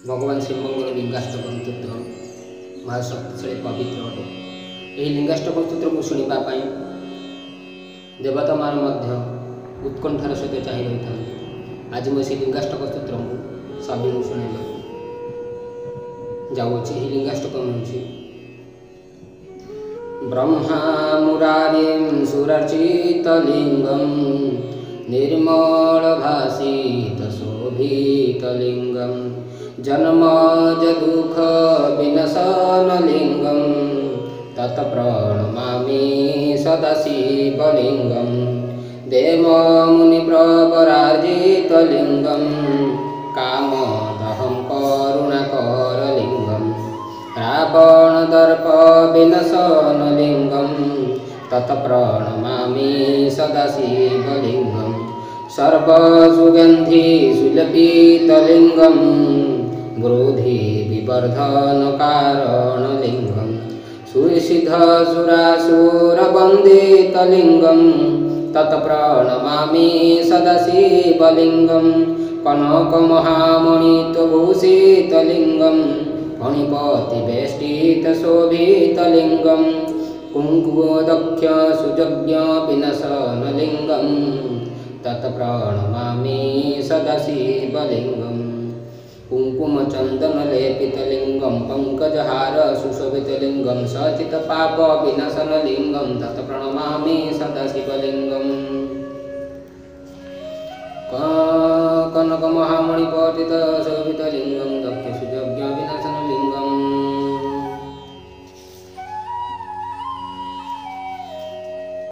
भगवान शिवंकर लिंगाष्टक स्तोत्र महाशक्तिशाली पवित्र अटे। यही लिंगाष्टक स्तोत्र को शुणा देवता मान उत्कंठार सहित चाह रही था। आज मुझे लिंगाष्टक स्तोत्र को सभी को शुणा जाऊँगी। लिंगाष्टक हूँ ब्रह्मा मुरारिं सुरचितलिंगं निर्मल भासित शोभितलिंगं जन्मज दुःख विनशनलिंगं तत्प्रणमामि सदाशिवलिंगं देवमुनिप्रवरार्जितलिंगं कामदहं करुणाकरलिंगं रावणदर्प विनशनलिंगं तत्प्रणमामि सदाशिवलिंगं सर्वसुगन्धि सुलपितलिंगं वृद्धि विवर्धनकारणलिंगं सुरसिद्धसुरासुरवन्दितलिंगं तत्प्रणमामि सदाशिवलिंगं कनकमहामणित्वभूषितलिंगं फणिपतिवेष्टितशोभितलिंगं कुङ्कुमदक्ष सुजज्ञ विनशनलिंगं तत्प्रणमामि सदाशिवलिंगं कुङ्कुमचन्दनलेपितलिंगं पङ्कजहार सुशोभितलिंगं सचितपापविनशनलिंगं तत्प्रणमामि सदाशिवलिंगं कनकमहामणिपतित